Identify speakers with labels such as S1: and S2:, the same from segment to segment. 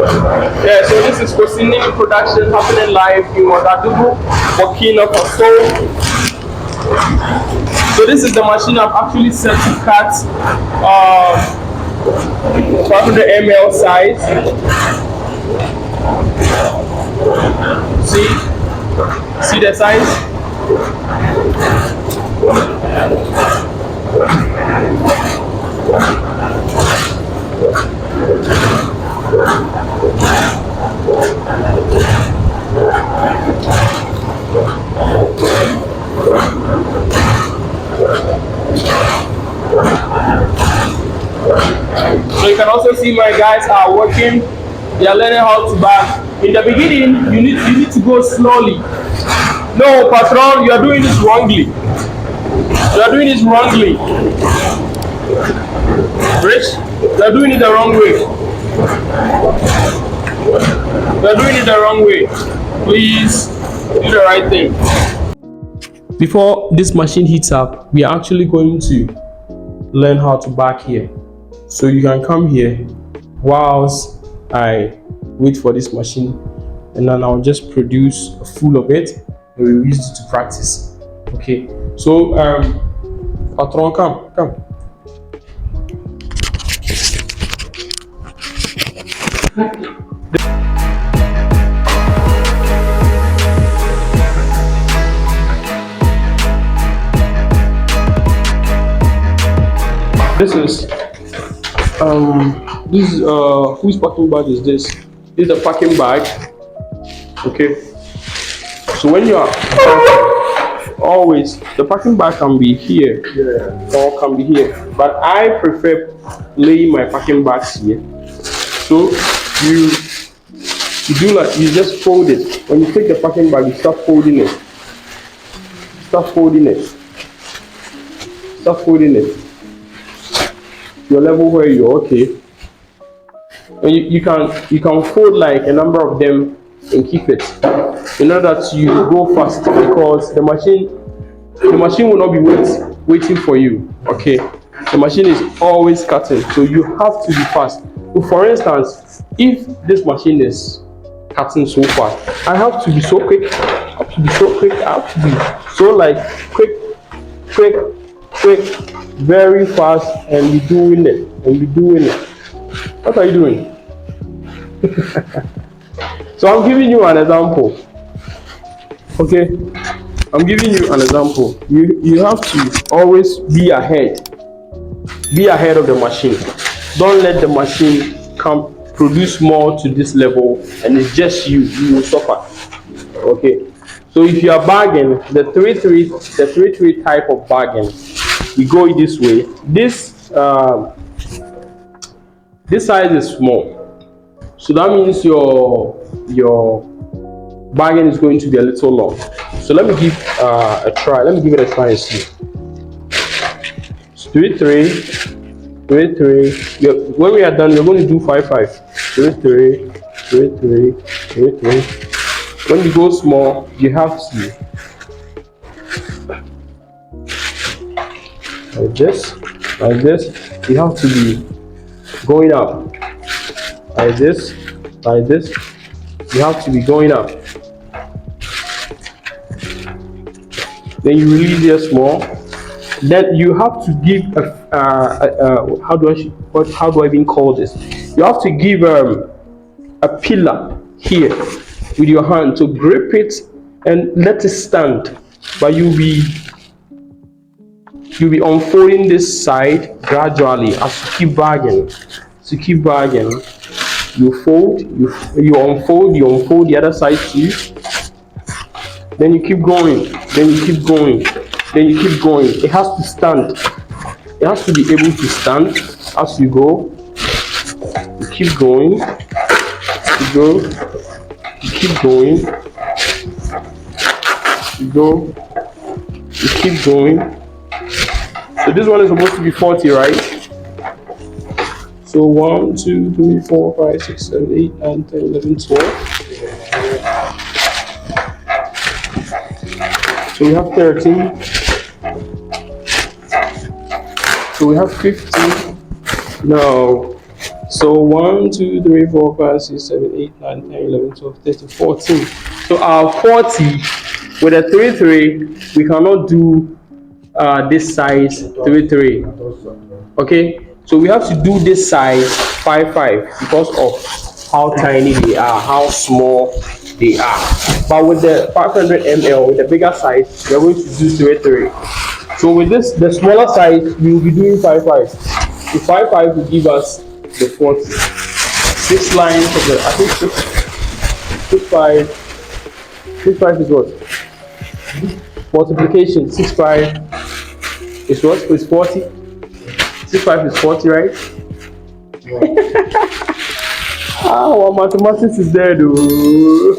S1: Yeah, so this is Cosini production happening live in Ouagadougou, Burkina Faso. So this is the machine I've actually set to cut 500 ml size. See the size? So you can also see my guys are working. They are learning how to bag. In the beginning, you need to go slowly. No, patron, you are doing this wrongly. You are doing this wrongly. Rich, you are doing it the wrong way. You are doing it the wrong way. Please do the right thing. Before this machine heats up, we are actually going to learn how to bag here. So you can come here whilst I wait for this machine, and then I'll just produce a full of it and we'll use it to practice. Okay, so patron, come. This is whose packing bag is this? This is the packing bag. Okay. So when you are always, the packing bag can be here, or can be here. But I prefer laying my packing bags here. So you do like, you just fold it. When you take the packing bag, you start folding it. Start folding it. Your level where you're okay. And you can fold like a number of them and keep it in order that you go fast, because the machine will not be waiting for you. Okay, the machine is always cutting, so you have to be fast. So for instance, if this machine is cutting so fast, I have to be so quick. I have to be so like quick, very fast, and be doing it. What are you doing? So I'm giving you an example. Okay, I'm giving you an example. You have to always be ahead of the machine. Don't let the machine come produce more to this level and it's just you will suffer. Okay, so if you are bagging the 3-3 type of bagging, we go this way. This size is small, so that means your bagging is going to be a little long. So let me give a try. Let me give it a try and see. 3-3. When we are done, we're going to do 5-5. 3-3. When you go small, you have to like this. You have to be going up like this. You have to be going up. Then you release it small. Then you have to give how do I even call this? You have to give a pillar here with your hand to grip it and let it stand. But you'll be unfolding this side gradually as you keep bagging. You fold, you unfold the other side too. Then you keep going. It has to stand. It has to be able to stand as you go. You keep going. You keep going. So this one is supposed to be 40, right? So 1, 2, 3, 4, 5, 6, 7, 8, 9, 10, 11, 12. So we have 13. So we have 15. Now So 1, 2, 3, 4, 5, 6, 7, 8, 9, 10, 11, 12, 13, 14. So our 40 with a 3, 3, we cannot do this size 3, 3. Okay, so we have to do this size 5, 5 because of how tiny they are, how small they are. But with the 500 ml, with the bigger size, we are going to do 3, 3. So with this, the smaller size, we will be doing 5, 5. The 5, 5 will give us the 40. 6 lines of the, I think 6, 5. 6, 5 is what? Multiplication. 6, 5 is what? Is 40. 6, 5 is 40, right? Our mathematics is there though.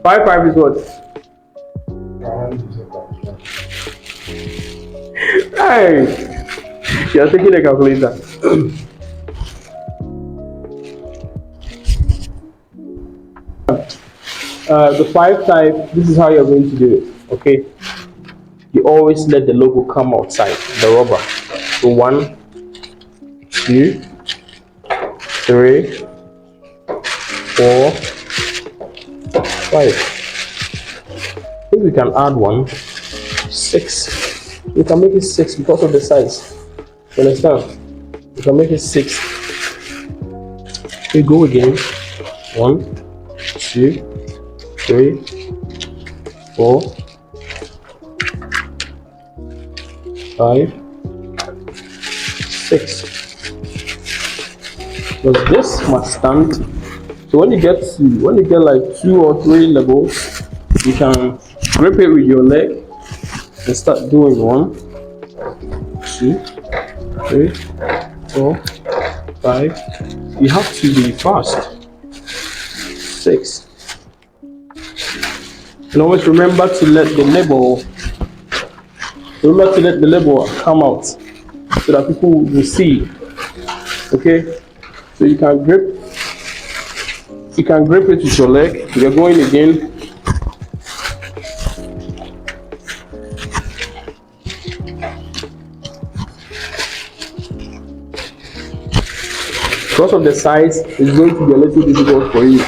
S1: 5, 5 is what? Hey, you're taking a calculator. The 5 type, this is how you're going to do it, okay? You always let the logo come outside, the rubber. So 1, 2, 3, 4, 5. I think we can add 1, 6. We can make it 6 because of the size. You understand? We can make it 6. We go again. 1, 2, 3, 4, 5, 6. Because this must stand. So when you get like 2 or 3 levels, you can grip it with your leg and start doing 1, 2, 3, 4, 5. You have to be fast. 6. And always remember to let the label come out so that people will see. Okay? So you can grip it with your leg. You're going again. Because of the size, it's going to be a little difficult for you.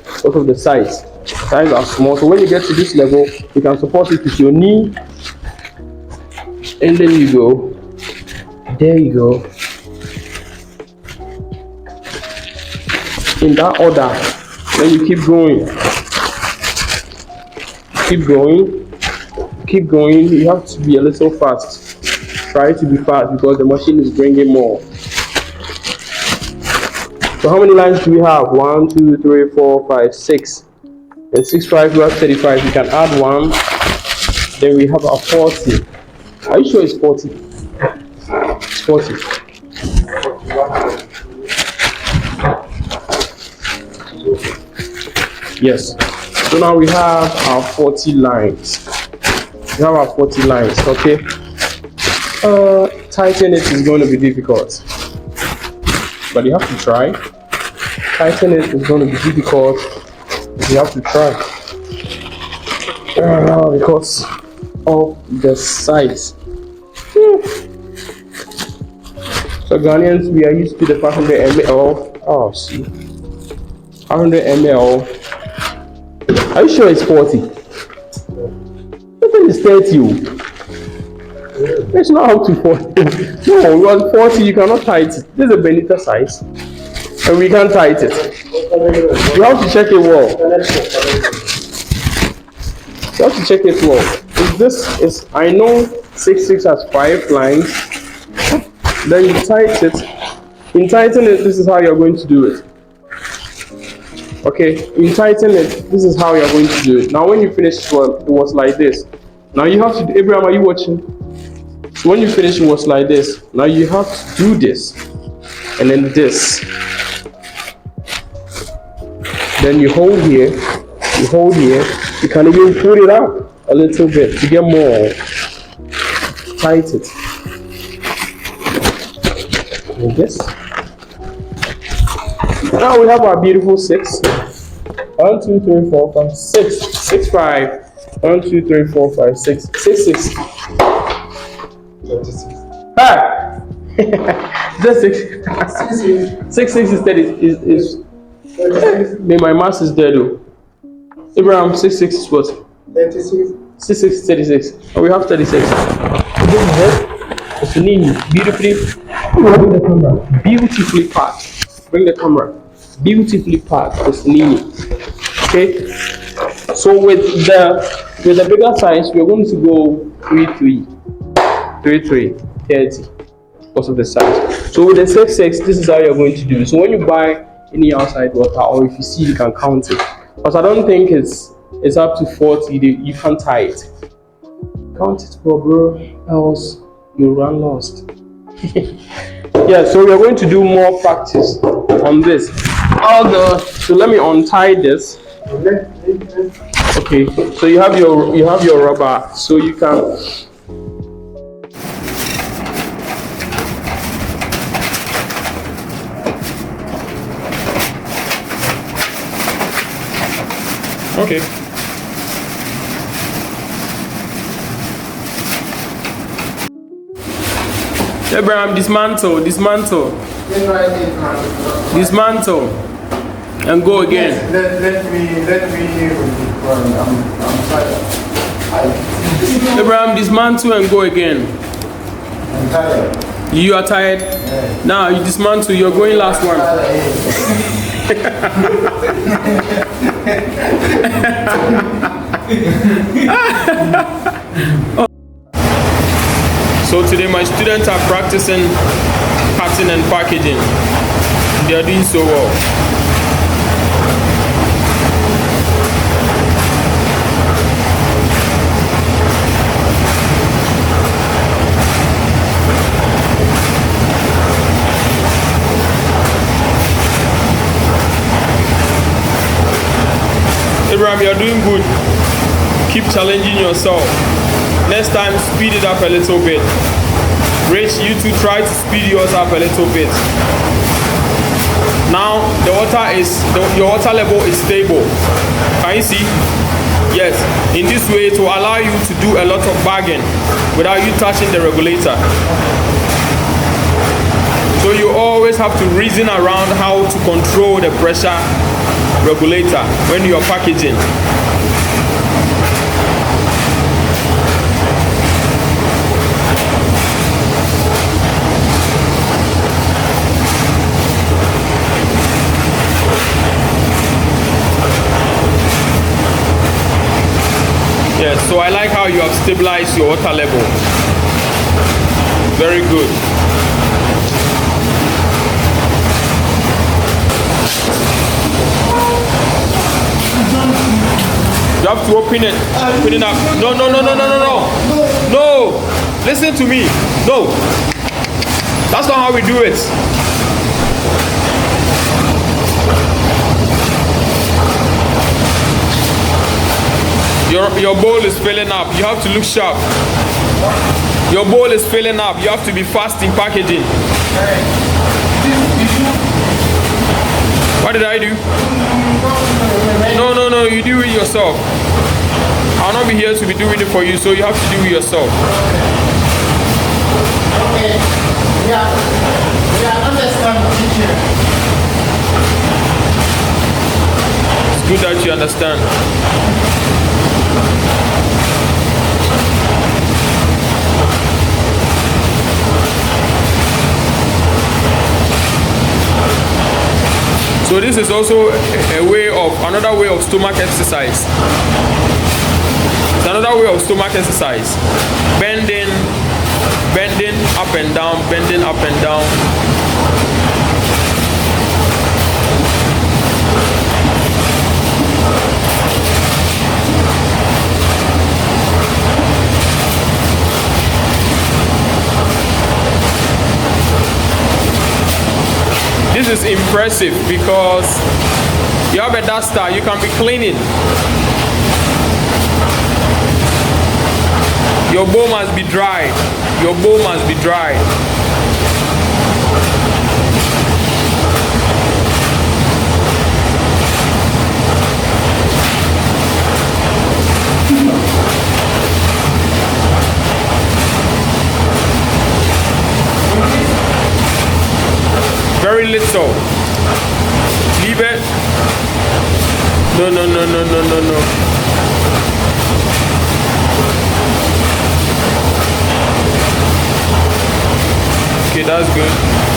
S1: Because of the size. Size are small. So when you get to this level, you can support it with your knee. And then you go. There you go. In that order. Then you keep going. Keep going. Keep going. You have to be a little fast. Try to be fast because the machine is bringing more. So how many lines do we have? 1, 2, 3, 4, 5, 6. And 6, 5, we have 35. We can add 1. Then we have a 40. Are you sure it's 40? It's 40. Yes. So now we have our 40 lines. We have our 40 lines, okay? Tighten it is going to be difficult. But you have to try. Tighten it is going to be difficult. You have to try. Because of the size. So Ghanaians, we are used to the 500 ml. Oh, see. 500 ml. Are you sure it's 40? Nothing is 30. It's not up to 40. No, you want 40, you cannot tight it. This is a Benita size. And we can't tight it. You have to check it well. You have to check it well. If this is, I know 6 has 5 lines. Then you tight it. In tighten it, this is how you're going to do it. Okay, in tighten it, this is how you're going to do it. Now when you finish, it was like this. Now you have to, Abraham, are you watching? So when you finish, it was like this. Now you have to do this. And then this. Then you hold here. You hold here. You can even put it up a little bit to get more. Tight it. Like this. Now we have our beautiful 6. 1, 2, 3, 4, 5, 6. 6, 5. 1, 2, 3, 4, 5, 6. 6, 6. 26. Ah! Just 6 is 30 is may my mass is there though. Abraham 6 is what?
S2: 36.
S1: 6 is 36. Oh, we have 36. This is it. It's beautifully. Bring the camera. Beautifully packed. Bring the camera. Beautifully packed. It's okay. So with the bigger size, we're going to go 3 30 because of the size. So with the 6 this is how you're going to do it. So when you buy any outside water, or if you see, you can count it. Because I don't think it's up to 40. You can't tie it. Count it, bro, else you run lost. Yeah, so we're going to do more practice on this. So let me untie this. Okay, so you have your rubber, so you can. Okay. Abraham, dismantle, and go again.
S2: Let me. I'm tired.
S1: Abraham, dismantle and go again.
S2: I'm tired.
S1: You are tired?
S2: Yeah.
S1: Now you dismantle. You're going last one. So today my students are practicing cutting and packaging. They are doing so well. Abraham, you are doing good. Keep challenging yourself. Next time, speed it up a little bit. Rich, you two try to speed yours up a little bit. Now your water level is stable. Can you see? Yes. In this way, it will allow you to do a lot of bagging without you touching the regulator. So you always have to reason around how to control the pressure regulator when you are packaging. Yes, so I like how you have stabilized your water level. Very good. You have to open it. Open it up. No. No. Listen to me. No. That's not how we do it. Your bowl is filling up. You have to look sharp. Your bowl is filling up. You have to be fast in packaging. What did I do? No, you do it yourself. I'll not be here to be doing it for you, so you have to do it yourself.
S2: Okay. Yeah, understand the teacher.
S1: It's good that you understand. So this is also another way of stomach exercise. It's another way of stomach exercise. Bending up and down, bending up and down. This is impressive because you have a duster, you can be cleaning. Your bowl must be dry. Your bowl must be dry. No, no, no, no, no, no, no. Okay, that's good.